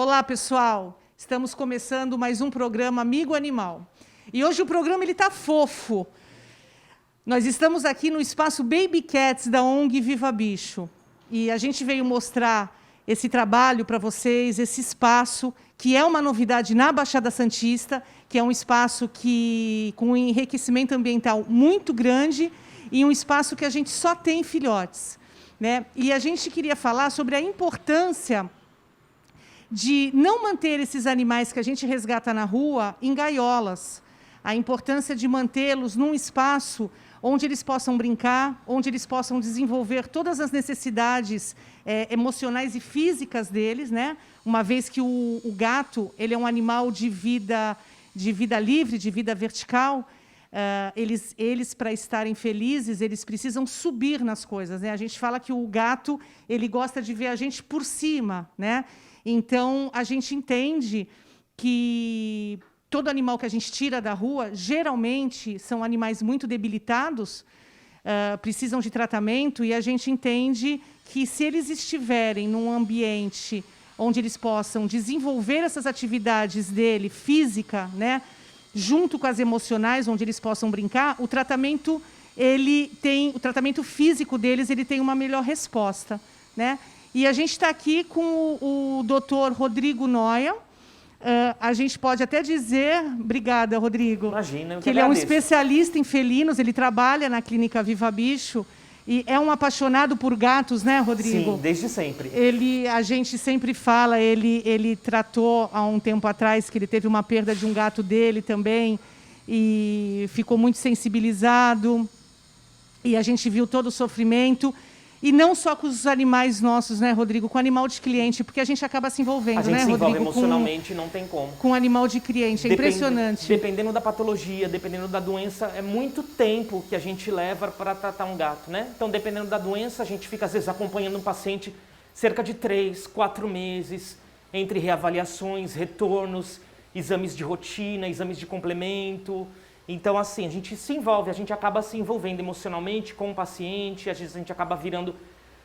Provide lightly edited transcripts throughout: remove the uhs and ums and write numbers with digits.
Olá, pessoal! Estamos começando mais um programa Amigo Animal. E hoje o programa está fofo. Nós estamos aqui no espaço Baby Cats da ONG Viva Bicho. E a gente veio mostrar esse trabalho para vocês, esse espaço, que é uma novidade na Baixada Santista, que é um espaço com um enriquecimento ambiental muito grande e um espaço que a gente só tem filhotes, né? E a gente queria falar sobre a importância de não manter esses animais que a gente resgata na rua em gaiolas, a importância de mantê-los num espaço onde eles possam brincar, onde eles possam desenvolver todas as necessidades emocionais e físicas deles, né? Uma vez que o gato ele é um animal de vida livre, de vida vertical, eles para estarem felizes, eles precisam subir nas coisas, né? A gente fala que o gato ele gosta de ver a gente por cima, né? Então, a gente entende que todo animal que a gente tira da rua, geralmente, são animais muito debilitados, precisam de tratamento, e a gente entende que, se eles estiverem num ambiente onde eles possam desenvolver essas atividades dele, física, né, junto com as emocionais, onde eles possam brincar, o tratamento físico deles ele tem uma melhor resposta, né? E a gente está aqui com o Dr. Rodrigo Noia. A gente pode até dizer, obrigada, Rodrigo, imagina, que ele é um especialista em felinos, ele trabalha na Clínica Viva Bicho e é um apaixonado por gatos, né, Rodrigo? Sim, desde sempre. A gente sempre fala, ele tratou há um tempo atrás que ele teve uma perda de um gato dele também e ficou muito sensibilizado e a gente viu todo o sofrimento. E não só com os animais nossos, né, Rodrigo? Com o animal de cliente, porque a gente acaba se envolvendo, né, Rodrigo? A gente se envolve emocionalmente, não tem como. Com o animal de cliente, é impressionante. Dependendo da patologia, dependendo da doença, é muito tempo que a gente leva para tratar um gato, né? Então, dependendo da doença, a gente fica, às vezes, acompanhando um paciente cerca de 3, 4 meses, entre reavaliações, retornos, exames de rotina, exames de complemento. Então, assim, a gente se envolve, a gente acaba se envolvendo emocionalmente com o paciente, às vezes a gente acaba virando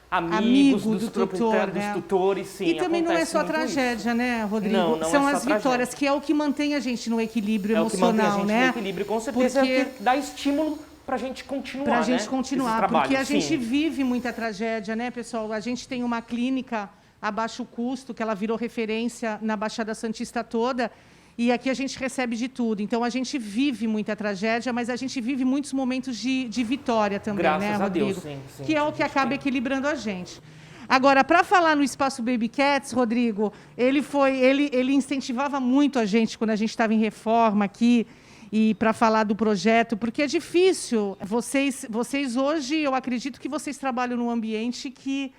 amigos dos tutores, sim. E também não é só tragédia, né, Rodrigo? Não São é só as vitórias, tragédia. Que é o que mantém a gente no equilíbrio emocional, né? É o que mantém a gente no equilíbrio, com certeza, porque é o que dá estímulo para a gente continuar, Para a gente continuar, porque a gente sim. vive muita tragédia, né, pessoal? A gente tem uma clínica a baixo custo, que ela virou referência na Baixada Santista toda, e aqui a gente recebe de tudo. Então, a gente vive muita tragédia, mas a gente vive muitos momentos de vitória também, Graças né, Rodrigo? a Deus, sim, que é o que acaba equilibrando a gente. Agora, para falar no Espaço Baby Cats, Rodrigo, ele incentivava muito a gente quando a gente estava em reforma aqui, e para falar do projeto, porque é difícil. Vocês hoje, eu acredito que vocês trabalham num ambiente que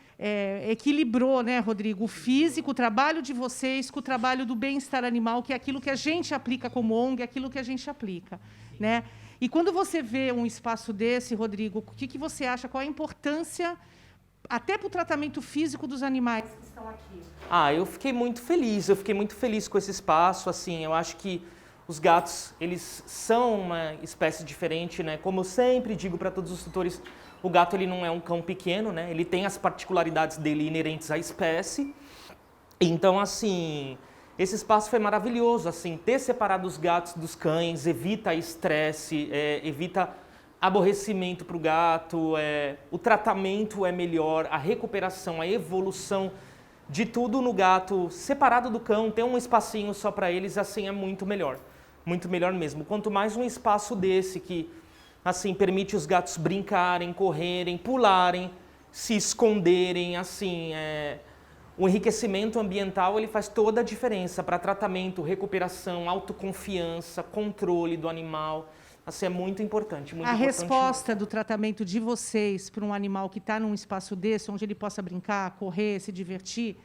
equilibrou, né, Rodrigo, o físico, o trabalho de vocês com o trabalho do bem-estar animal, que é aquilo que a gente aplica como ONG, aquilo que a gente aplica, né? E quando você vê um espaço desse, Rodrigo, o que você acha, qual a importância, até para o tratamento físico dos animais que estão aqui? Eu fiquei muito feliz com esse espaço, assim, eu acho que os gatos, eles são uma espécie diferente, né? Como eu sempre digo para todos os tutores, o gato ele não é um cão pequeno, né? Ele tem as particularidades dele inerentes à espécie. Então, assim, esse espaço foi maravilhoso, assim, ter separado os gatos dos cães, evita estresse, evita aborrecimento para o gato, o tratamento é melhor, a recuperação, a evolução de tudo no gato separado do cão, ter um espacinho só para eles, assim, é muito melhor mesmo. Quanto mais um espaço desse que, assim, permite os gatos brincarem, correrem, pularem, se esconderem, assim, o enriquecimento ambiental ele faz toda a diferença para tratamento, recuperação, autoconfiança, controle do animal. Assim, é muito importante. A resposta do tratamento de vocês para um animal que está num espaço desse, onde ele possa brincar, correr, se divertir,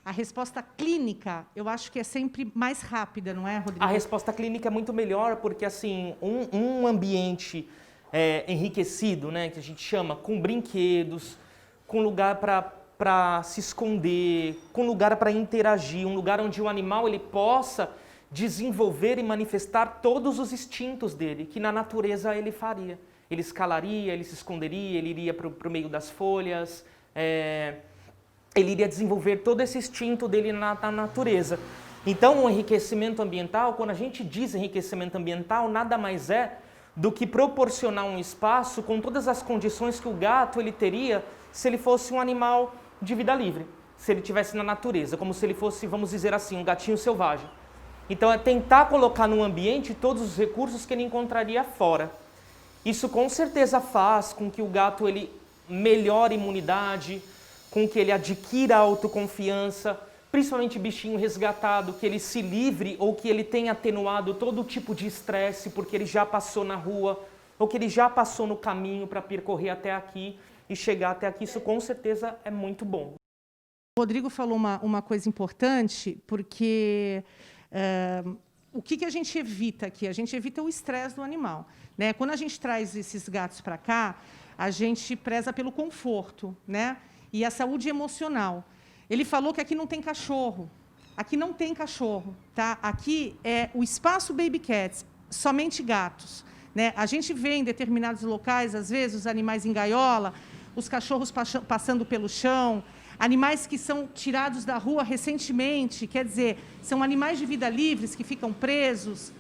a resposta clínica, eu acho que é sempre mais rápida, não é, Rodrigo? A resposta clínica é muito melhor porque, assim, um ambiente enriquecido, né, que a gente chama, com brinquedos, com lugar para se esconder, com lugar para interagir, um lugar onde o animal ele possa desenvolver e manifestar todos os instintos dele, que na natureza ele faria. Ele escalaria, ele se esconderia, ele iria para o meio das folhas, ele iria desenvolver todo esse instinto dele na natureza. Então, o enriquecimento ambiental, quando a gente diz enriquecimento ambiental, nada mais é do que proporcionar um espaço com todas as condições que o gato ele teria se ele fosse um animal de vida livre, se ele estivesse na natureza, como se ele fosse, vamos dizer assim, um gatinho selvagem. Então, é tentar colocar no ambiente todos os recursos que ele encontraria fora. Isso com certeza faz com que o gato ele melhore a imunidade, com que ele adquira autoconfiança, principalmente bichinho resgatado, que ele se livre ou que ele tenha atenuado todo tipo de estresse porque ele já passou na rua ou que ele já passou no caminho para percorrer até aqui e chegar até aqui. Isso com certeza é muito bom. O Rodrigo falou uma coisa importante, porque o que a gente evita aqui? A gente evita o estresse do animal, né? Quando a gente traz esses gatos para cá, a gente preza pelo conforto, né? E a saúde emocional. Ele falou que aqui não tem cachorro. Aqui não tem cachorro, tá? Aqui é o espaço Baby Cats, somente gatos, né? A gente vê em determinados locais, às vezes, os animais em gaiola, os cachorros passando pelo chão, animais que são tirados da rua recentemente, quer dizer, são animais de vida livres que ficam presos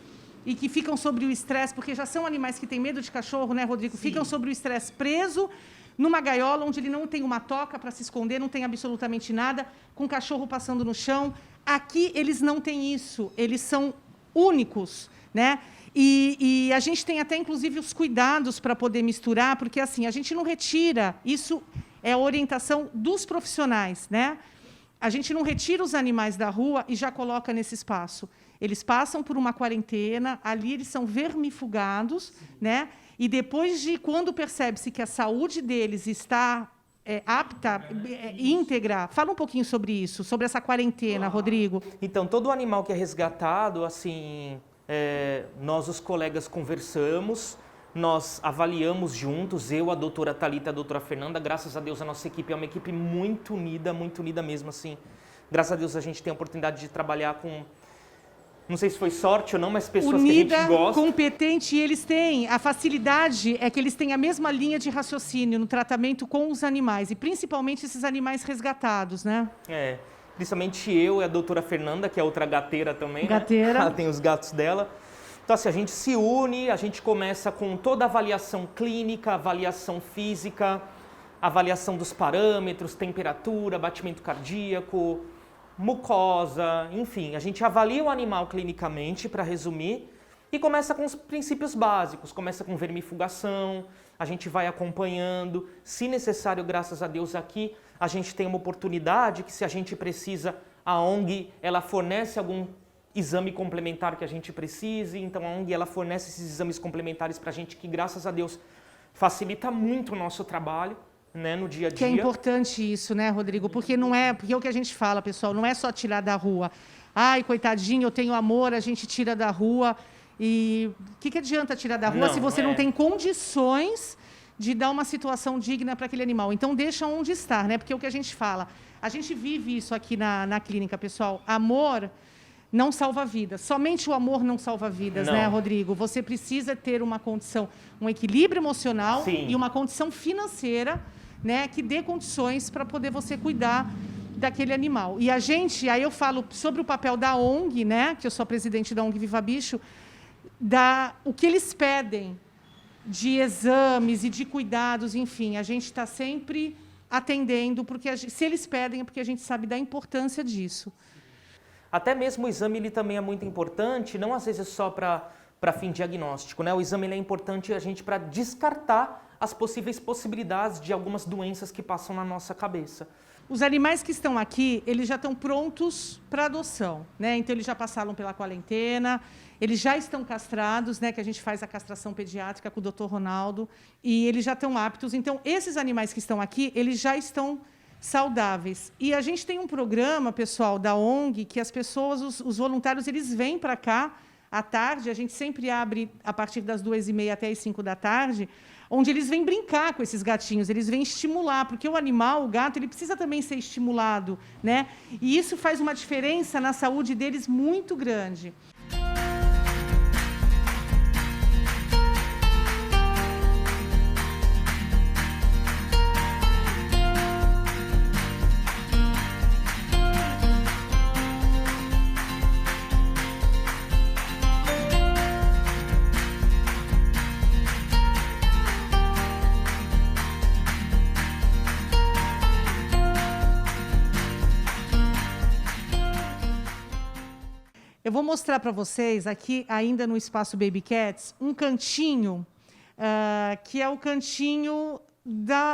e que ficam sob o estresse, porque já são animais que têm medo de cachorro, né, Rodrigo? Sim. Ficam sob o estresse preso numa gaiola onde ele não tem uma toca para se esconder, não tem absolutamente nada, com o cachorro passando no chão. Aqui eles não têm isso, eles são únicos, né? E a gente tem até, inclusive, os cuidados para poder misturar, porque assim, a gente não retira, isso é a orientação dos profissionais, né? A gente não retira os animais da rua e já coloca nesse espaço. Eles passam por uma quarentena, ali eles são vermifugados, né? E depois de, quando percebe-se que a saúde deles está apta, íntegra, fala um pouquinho sobre isso, sobre essa quarentena, Rodrigo. Então, todo animal que é resgatado, assim, nós, os colegas, conversamos, nós avaliamos juntos, eu, a doutora Thalita e a doutora Fernanda. Graças a Deus, a nossa equipe é uma equipe muito unida mesmo, assim. Graças a Deus, a gente tem a oportunidade de trabalhar com... Não sei se foi sorte ou não, mas pessoas unida, que a gente gosta. Competente, e eles têm... A facilidade é que eles têm a mesma linha de raciocínio no tratamento com os animais, e principalmente esses animais resgatados, né? Principalmente eu e a doutora Fernanda, que é outra gateira também, gateira. Né? Ela tem os gatos dela. Então, assim, a gente se une, a gente começa com toda a avaliação clínica, avaliação física, avaliação dos parâmetros, temperatura, batimento cardíaco, mucosa, enfim. A gente avalia o animal clinicamente, para resumir, e começa com os princípios básicos. Começa com vermifugação, a gente vai acompanhando. Se necessário, graças a Deus, aqui a gente tem uma oportunidade que, se a gente precisa, a ONG ela fornece algum exame complementar que a gente precise. Então, a ONG ela fornece esses exames complementares para a gente, que, graças a Deus, facilita muito o nosso trabalho, né, no dia a dia. Que é importante isso, né, Rodrigo? Porque não é, porque é o que a gente fala, pessoal, não é só tirar da rua. Ai, coitadinho, eu tenho amor, a gente tira da rua. E o que adianta tirar da rua se você não tem condições de dar uma situação digna para aquele animal? Então, deixa onde estar, né? Porque é o que a gente fala. A gente vive isso aqui na clínica, pessoal. Amor não salva vidas. Somente o amor não salva vidas, né, Rodrigo? Você precisa ter uma condição, um equilíbrio emocional. Sim. E uma condição financeira, né, que dê condições para poder você cuidar daquele animal. E a gente, aí eu falo sobre o papel da ONG, né, que eu sou a presidente da ONG Viva Bicho, o que eles pedem de exames e de cuidados, enfim, a gente está sempre atendendo, porque se eles pedem é porque a gente sabe da importância disso. Até mesmo o exame ele também é muito importante, não às vezes só para fim diagnóstico, né? O exame ele é importante a gente para descartar as possíveis possibilidades de algumas doenças que passam na nossa cabeça. Os animais que estão aqui, eles já estão prontos para adoção, né? Então, eles já passaram pela quarentena, eles já estão castrados, né? Que a gente faz a castração pediátrica com o Dr. Ronaldo, e eles já estão aptos. Então, esses animais que estão aqui, eles já estão saudáveis. E a gente tem um programa, pessoal, da ONG, que as pessoas, os voluntários, eles vêm para cá à tarde, a gente sempre abre a partir das 2h30 até as 5 da tarde, onde eles vêm brincar com esses gatinhos, eles vêm estimular, porque o animal, o gato, ele precisa também ser estimulado, né? E isso faz uma diferença na saúde deles muito grande. Eu vou mostrar para vocês aqui, ainda no espaço Baby Cats, um cantinho, que é o cantinho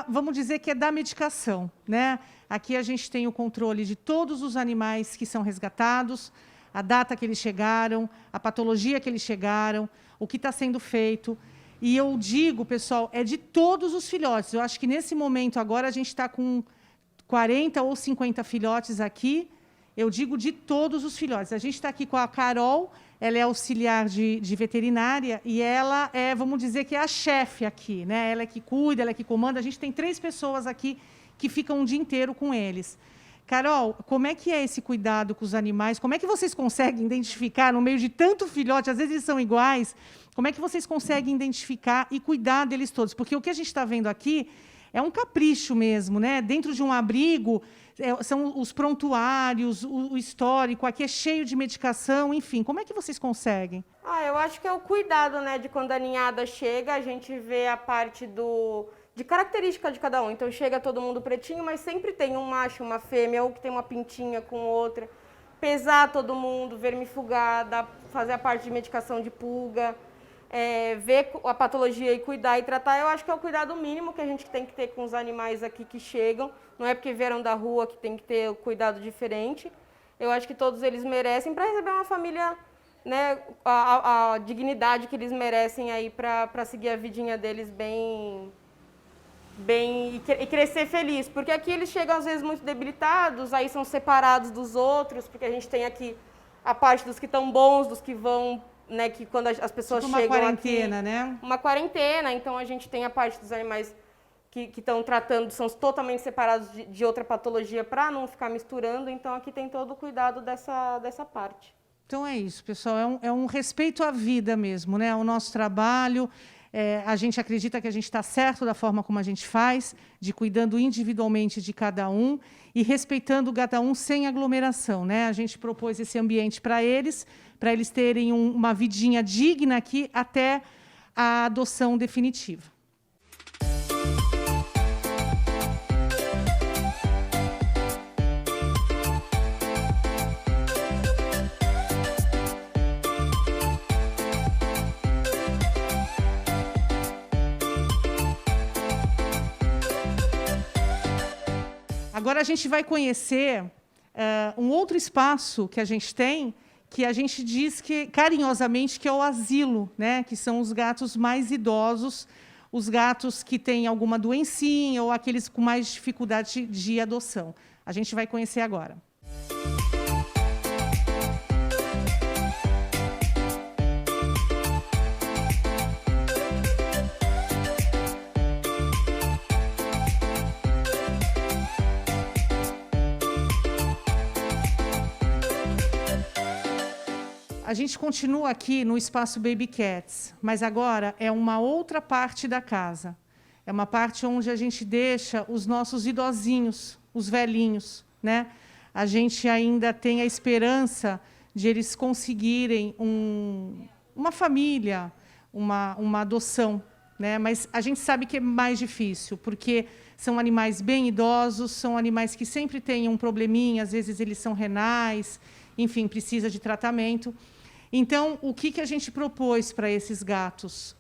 vamos dizer que é da medicação, né? Aqui a gente tem o controle de todos os animais que são resgatados, a data que eles chegaram, a patologia que eles chegaram, o que está sendo feito. E eu digo, pessoal, é de todos os filhotes. Eu acho que nesse momento agora a gente está com 40 ou 50 filhotes aqui. Eu digo de todos os filhotes. A gente está aqui com a Carol, ela é auxiliar de veterinária e ela é, vamos dizer que é a chefe aqui, né? Ela é que cuida, ela é que comanda. A gente tem 3 pessoas aqui que ficam o dia inteiro com eles. Carol, como é que é esse cuidado com os animais? Como é que vocês conseguem identificar, no meio de tanto filhote, às vezes eles são iguais, como é que vocês conseguem identificar e cuidar deles todos? Porque o que a gente está vendo aqui é um capricho mesmo, né? Dentro de um abrigo, são os prontuários, o histórico, aqui é cheio de medicação, enfim. Como é que vocês conseguem? Eu acho que é o cuidado, né, de quando a ninhada chega, a gente vê a parte de característica de cada um. Então, chega todo mundo pretinho, mas sempre tem um macho, uma fêmea, ou que tem uma pintinha com outra. Pesar todo mundo, vermifugar, fazer a parte de medicação de pulga, ver a patologia e cuidar e tratar. Eu acho que é o cuidado mínimo que a gente tem que ter com os animais aqui que chegam. Não é porque vieram da rua que tem que ter o cuidado diferente. Eu acho que todos eles merecem para receber uma família, né, a dignidade que eles merecem aí para seguir a vidinha deles bem e crescer feliz, porque aqui eles chegam às vezes muito debilitados, aí são separados dos outros, porque a gente tem aqui a parte dos que estão bons, dos que vão, né, que quando as pessoas tipo chegam uma quarentena, aqui, né? Uma quarentena, então a gente tem a parte dos animais que estão tratando, são totalmente separados de outra patologia para não ficar misturando, então aqui tem todo o cuidado dessa parte. Então é isso, pessoal, é um respeito à vida mesmo, né? O nosso trabalho, a gente acredita que a gente está certo da forma como a gente faz, de cuidando individualmente de cada um e respeitando cada um sem aglomeração, né? A gente propôs esse ambiente para eles terem uma vidinha digna aqui até a adoção definitiva. Agora a gente vai conhecer um outro espaço que a gente tem, que a gente diz que, carinhosamente, que é o asilo, né? Que são os gatos mais idosos, os gatos que têm alguma doencinha ou aqueles com mais dificuldade de adoção. A gente vai conhecer agora. A gente continua aqui no espaço Baby Cats, mas agora é uma outra parte da casa. É uma parte onde a gente deixa os nossos idosinhos, os velhinhos, né? A gente ainda tem a esperança de eles conseguirem uma família, uma adoção, né? Mas a gente sabe que é mais difícil, porque são animais bem idosos, são animais que sempre têm um probleminha, às vezes eles são renais, enfim, precisa de tratamento. Então, o que a gente propôs para esses gatos?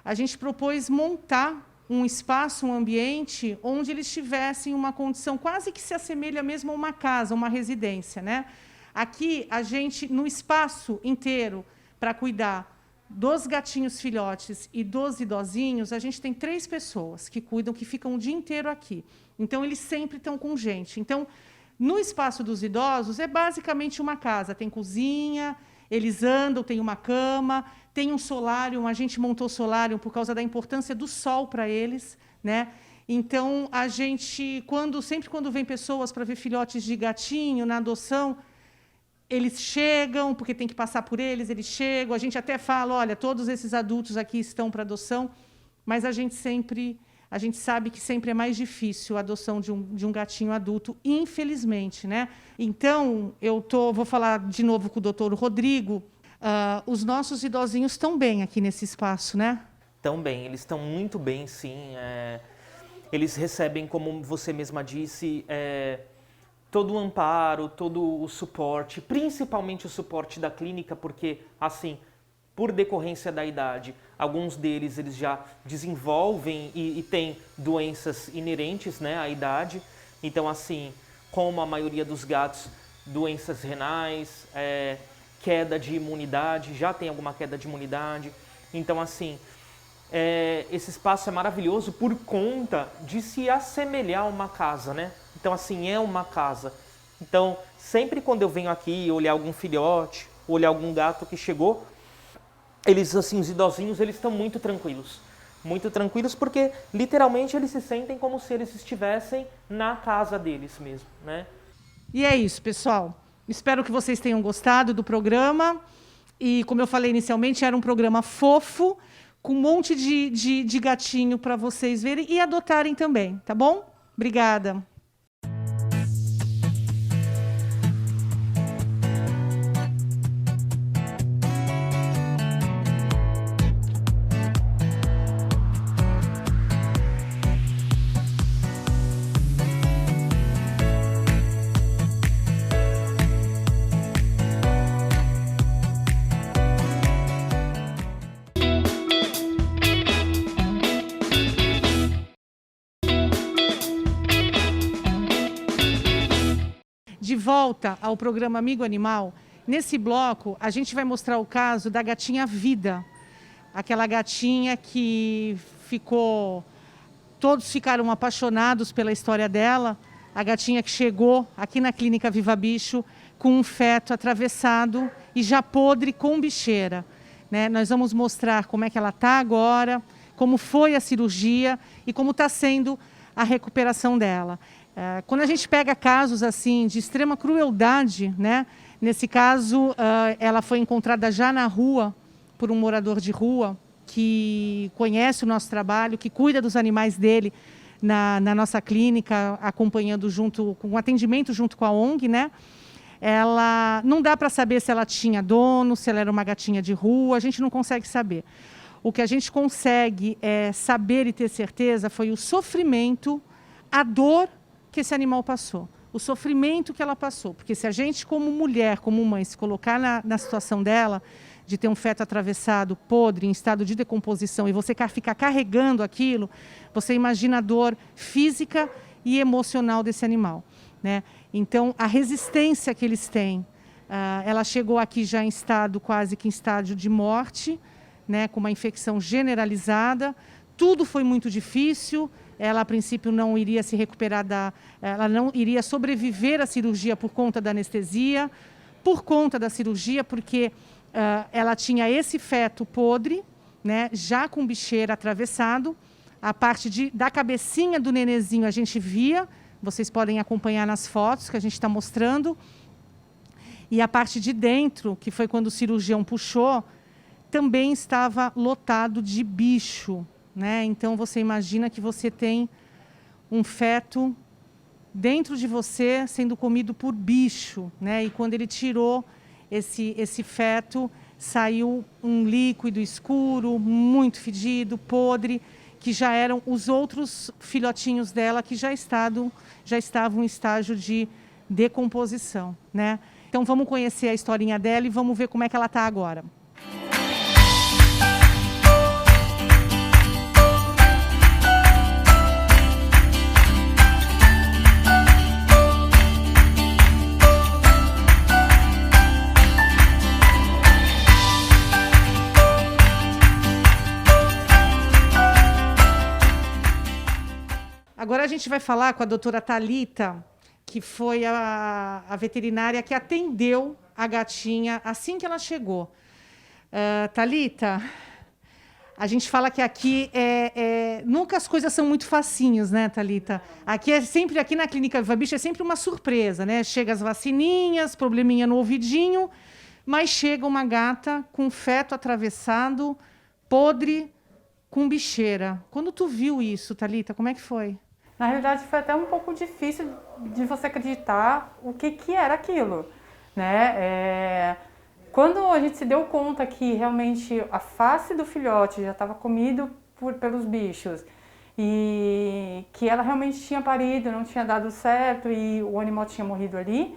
A gente propôs montar um espaço, um ambiente, onde eles tivessem uma condição quase que se assemelha mesmo a uma casa, uma residência, né? Aqui, a gente, no espaço inteiro, para cuidar dos gatinhos filhotes e dos idosinhos, a gente tem 3 pessoas que cuidam, que ficam o dia inteiro aqui. Então, eles sempre estão com gente. Então, no espaço dos idosos, é basicamente uma casa. Tem cozinha, eles andam, tem uma cama, tem um solário. A gente montou solário por causa da importância do sol para eles, né? Então, a gente, sempre quando vem pessoas para ver filhotes de gatinho na adoção, eles chegam, porque tem que passar por eles, eles chegam. A gente até fala, olha, todos esses adultos aqui estão para adoção, mas a gente sabe que sempre é mais difícil a adoção de um gatinho adulto, infelizmente, né? Então, vou falar de novo com o doutor Rodrigo. Os nossos idosinhos estão bem aqui nesse espaço, né? Estão bem, eles estão muito bem, sim. Eles recebem, como você mesma disse, todo o amparo, todo o suporte, principalmente o suporte da clínica, porque, assim, por decorrência da idade, alguns deles eles já desenvolvem e têm doenças inerentes, né, à idade. Então, assim, como a maioria dos gatos, doenças renais, queda de imunidade, já tem alguma queda de imunidade. Então, assim, esse espaço é maravilhoso por conta de se assemelhar a uma casa, né? Então, assim, é uma casa. Então, sempre quando eu venho aqui olhar algum filhote, olhar algum gato que chegou, eles, assim, os idosinhos, eles estão muito tranquilos porque, literalmente, eles se sentem como se eles estivessem na casa deles mesmo, né? E é isso, pessoal. Espero que vocês tenham gostado do programa. E, como eu falei inicialmente, era um programa fofo, com um monte de gatinho para vocês verem e adotarem também, tá bom? Obrigada. De volta ao programa Amigo Animal, nesse bloco a gente vai mostrar o caso da gatinha Vida. Aquela gatinha que todos ficaram apaixonados pela história dela. A gatinha que chegou aqui na Clínica Viva Bicho com um feto atravessado e já podre com bicheira, né? Nós vamos mostrar como é que ela está agora, como foi a cirurgia e como está sendo a recuperação dela. Quando a gente pega casos assim de extrema crueldade, né? Nesse caso, ela foi encontrada já na rua por um morador de rua que conhece o nosso trabalho, que cuida dos animais dele na nossa clínica, acompanhando com o atendimento junto com a ONG, né? Ela não dá para saber se ela tinha dono, se ela era uma gatinha de rua, a gente não consegue saber. O que a gente consegue saber e ter certeza foi o sofrimento, a dor que esse animal passou, o sofrimento que ela passou. Porque se a gente, como mulher, como mãe, se colocar na situação dela, de ter um feto atravessado, podre, em estado de decomposição, e você ficar carregando aquilo, você imagina a dor física e emocional desse animal, né? Então, a resistência que eles têm, ela chegou aqui já quase que em estágio de morte, né, com uma infecção generalizada, tudo foi muito difícil. Ela, a princípio, não iria se recuperar ela não iria sobreviver à cirurgia por conta da anestesia, por conta da cirurgia, porque ela tinha esse feto podre, né, já com bicheira atravessado. A parte da cabecinha do nenezinho a gente via, vocês podem acompanhar nas fotos que a gente está mostrando. E a parte de dentro, que foi quando o cirurgião puxou, também estava lotado de bicho, né? Então, você imagina que você tem um feto dentro de você sendo comido por bicho, né? E quando ele tirou esse feto, saiu um líquido escuro, muito fedido, podre, que já eram os outros filhotinhos dela que já estavam em estágio de decomposição, né? Então, vamos conhecer a historinha dela e vamos ver como é que ela está agora. Agora a gente vai falar com a doutora Thalita, que foi a veterinária que atendeu a gatinha assim que ela chegou. Thalita, a gente fala que aqui nunca as coisas são muito facinhas, né, Thalita? Aqui na Clínica Viva Bicho é sempre uma surpresa, né? Chega as vacininhas, probleminha no ouvidinho, mas chega uma gata com feto atravessado, podre, com bicheira. Quando tu viu isso, Thalita, como é que foi? Na realidade, foi até um pouco difícil de você acreditar o que era aquilo, né? Quando a gente se deu conta que realmente a face do filhote já estava comido pelos bichos e que ela realmente tinha parido, não tinha dado certo e o animal tinha morrido ali,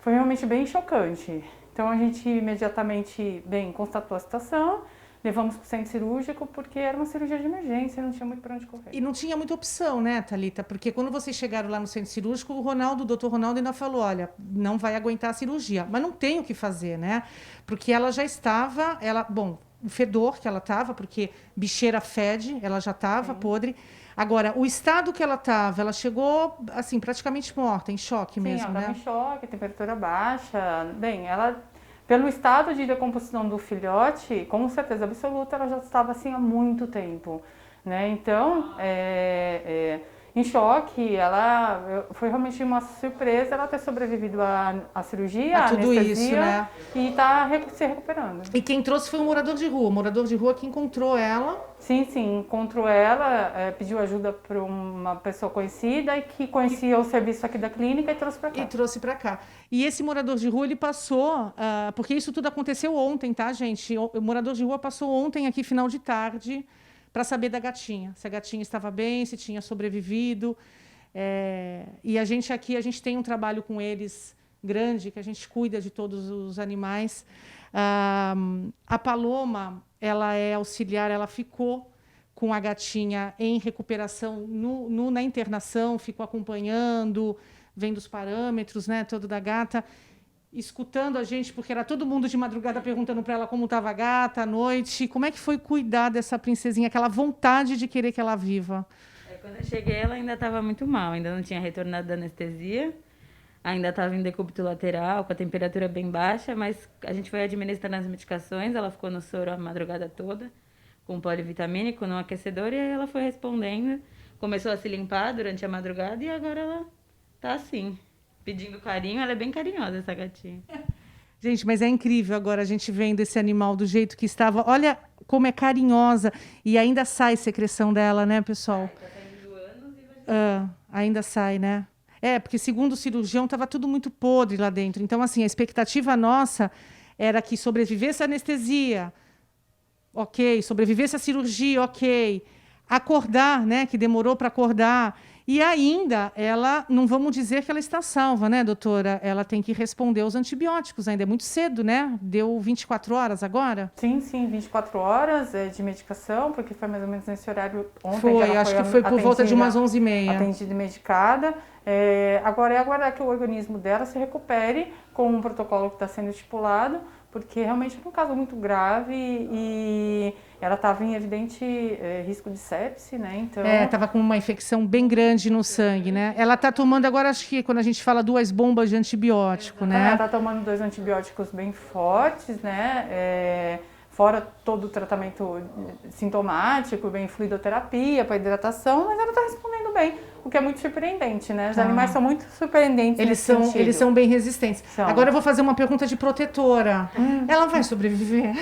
foi realmente bem chocante. Então a gente imediatamente, constatou a situação, levamos para o centro cirúrgico porque era uma cirurgia de emergência, não tinha muito para onde correr. E não tinha muita opção, né, Thalita? Porque quando vocês chegaram lá no centro cirúrgico, o doutor Ronaldo ainda falou, olha, não vai aguentar a cirurgia. Mas não tem o que fazer, né? Porque ela já estava, o fedor que ela estava, porque bicheira fede, ela já estava podre. Agora, o estado que ela estava, ela chegou, assim, praticamente morta, em choque mesmo, ela né? estava em choque, temperatura baixa. Pelo estado de decomposição do filhote, com certeza absoluta, ela já estava assim há muito tempo, né? Então, em choque, foi realmente uma surpresa ela ter sobrevivido à cirurgia, à tudo anestesia, isso, né? E está se recuperando. E quem trouxe foi um morador de rua. O morador de rua que encontrou ela. Sim, encontrou ela, pediu ajuda para uma pessoa conhecida e que conhecia o serviço aqui da clínica e trouxe para cá. E trouxe para cá. E esse morador de rua, ele passou, porque isso tudo aconteceu ontem, tá, gente? O morador de rua passou ontem aqui, final de tarde, para saber da gatinha. Se a gatinha estava bem, se tinha sobrevivido. E a gente aqui, a gente tem um trabalho com eles grande, que a gente cuida de todos os animais. A Paloma, ela é auxiliar, ela ficou com a gatinha em recuperação na internação, ficou acompanhando, vendo os parâmetros, né, todo da gata, escutando a gente, porque era todo mundo de madrugada perguntando para ela como estava a gata à noite. Como é que foi cuidar dessa princesinha, aquela vontade de querer que ela viva? Quando eu cheguei, ela ainda estava muito mal, ainda não tinha retornado da anestesia, ainda estava em decúbito lateral, com a temperatura bem baixa, mas a gente foi administrando as medicações, ela ficou no soro a madrugada toda, com polivitamínico, no aquecedor, e aí ela foi respondendo, começou a se limpar durante a madrugada e agora ela tá assim, pedindo carinho. Ela é bem carinhosa, essa gatinha. Gente, mas é incrível agora a gente vendo esse animal do jeito que estava. Olha como é carinhosa. E ainda sai secreção dela, né, pessoal? Tá saindo anos e vai... Ainda sai, né? Porque segundo o cirurgião estava tudo muito podre lá dentro. Então, assim, a expectativa nossa era que sobrevivesse a anestesia, ok, sobrevivesse a cirurgia, ok, acordar, né, que demorou para acordar. E ainda, ela, não vamos dizer que ela está salva, né, doutora? Ela tem que responder aos antibióticos ainda. É muito cedo, né? Deu 24 horas agora? Sim, 24 horas de medicação, porque foi mais ou menos nesse horário ontem. Foi, acho que foi por volta de umas 11h30. Atendida e medicada. Agora é aguardar que o organismo dela se recupere com um protocolo que está sendo estipulado, porque realmente é um caso muito grave e ela estava em evidente risco de sepse, né? Então... Estava com uma infecção bem grande no sangue, né? Ela está tomando agora, acho que quando a gente fala 2 bombas de antibiótico, né? Ela está tomando 2 antibióticos bem fortes, né? Fora todo o tratamento sintomático, bem fluidoterapia para hidratação, mas ela está respondendo bem, o que é muito surpreendente, né? Os animais são muito surpreendentes Eles são bem resistentes. São. Agora eu vou fazer uma pergunta de protetora. Ela vai sobreviver?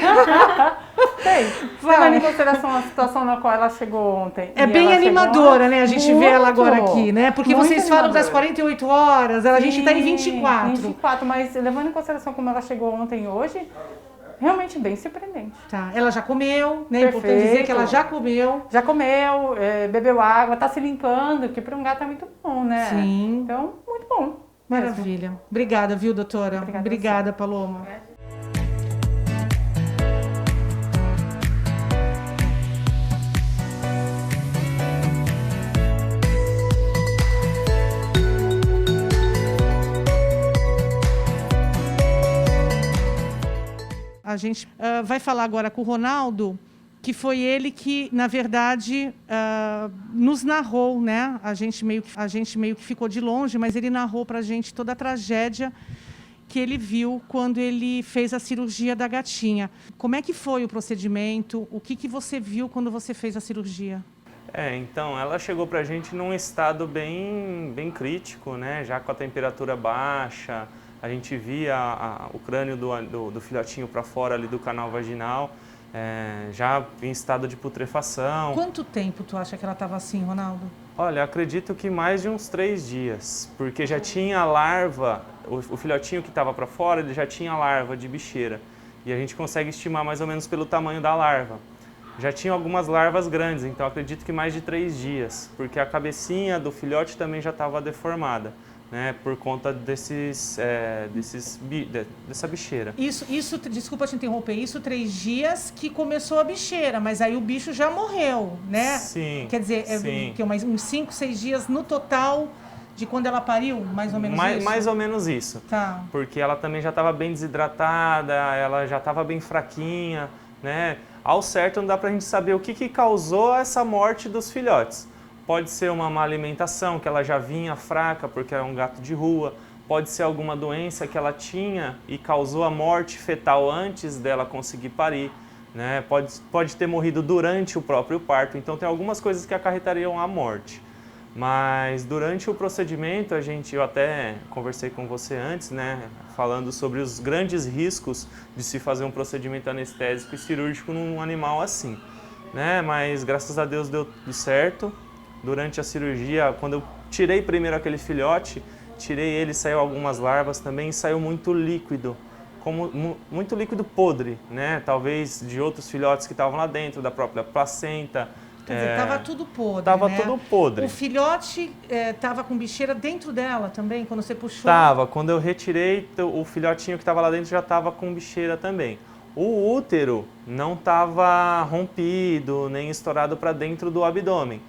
Levando em consideração a situação na qual ela chegou ontem. É bem animadora, né? A gente vê ela agora aqui, né? Porque muito vocês falam das animadora. 48 horas, a gente está em 24. 24, mas levando em consideração como ela chegou ontem e hoje, realmente bem surpreendente. Tá, ela já comeu, né? É importante dizer que ela já comeu. Já comeu, bebeu água, tá se limpando, que para um gato é muito bom, né? Sim. Então, muito bom. Maravilha. Mesmo. Obrigada, viu, doutora? Obrigada, Paloma. A gente vai falar agora com o Ronaldo, que foi ele que, na verdade, nos narrou, né? A gente meio que ficou de longe, mas ele narrou para a gente toda a tragédia que ele viu quando ele fez a cirurgia da gatinha. Como é que foi o procedimento? O que você viu quando você fez a cirurgia? Então, ela chegou para a gente num estado bem crítico, né? Já com a temperatura baixa. A gente via o crânio do filhotinho para fora ali do canal vaginal, já em estado de putrefação. Quanto tempo tu acha que ela estava assim, Ronaldo? Olha, acredito que mais de uns 3 dias, porque já tinha larva, o filhotinho que estava para fora, ele já tinha larva de bicheira. E a gente consegue estimar mais ou menos pelo tamanho da larva. já tinha algumas larvas grandes, então acredito que mais de 3 dias, porque a cabecinha do filhote também já estava deformada, né, por conta dessa bicheira. Isso, desculpa te interromper, isso 3 dias que começou a bicheira, mas aí o bicho já morreu, né? Sim. Quer dizer, sim. uns 5, 6 dias no total de quando ela pariu, mais ou menos isso? Mais ou menos isso. Tá. Porque ela também já estava bem desidratada, ela já estava bem fraquinha, né? Ao certo não dá pra gente saber o que causou essa morte dos filhotes. Pode ser uma má alimentação, que ela já vinha fraca porque era um gato de rua. Pode ser alguma doença que ela tinha e causou a morte fetal antes dela conseguir parir, né? Pode ter morrido durante o próprio parto. Então tem algumas coisas que acarretariam a morte. Mas durante o procedimento, eu até conversei com você antes, né? Falando sobre os grandes riscos de se fazer um procedimento anestésico e cirúrgico num animal assim, né? Mas graças a Deus deu tudo certo. Durante a cirurgia, quando eu tirei primeiro aquele filhote, tirei ele, saiu algumas larvas também, e saiu muito líquido, muito líquido podre, né? Talvez de outros filhotes que estavam lá dentro, da própria placenta. Quer dizer, estava tudo podre, Tava né? tudo podre. O filhote estava com bicheira dentro dela também, quando você puxou? Tava. Quando eu retirei, o filhotinho que estava lá dentro já estava com bicheira também. O útero não estava rompido, nem estourado para dentro do abdômen.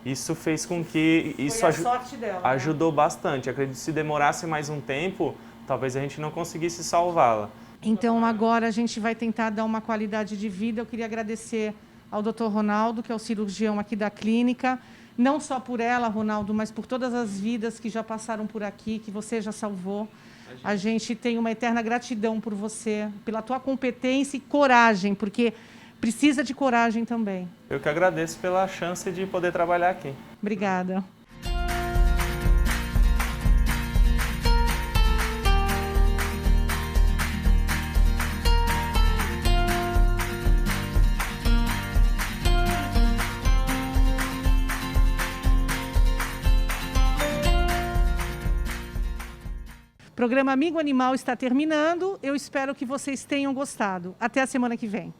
Isso fez com que... Foi a sorte dela, ajudou bastante. Acredito que se demorasse mais um tempo, talvez a gente não conseguisse salvá-la. Então, agora a gente vai tentar dar uma qualidade de vida. Eu queria agradecer ao Dr. Ronaldo, que é o cirurgião aqui da clínica, não só por ela, Ronaldo, mas por todas as vidas que já passaram por aqui, que você já salvou. A gente tem uma eterna gratidão por você, pela tua competência e coragem, porque precisa de coragem também. Eu que agradeço pela chance de poder trabalhar aqui. Obrigada. O programa Amigo Animal está terminando. Eu espero que vocês tenham gostado. Até a semana que vem.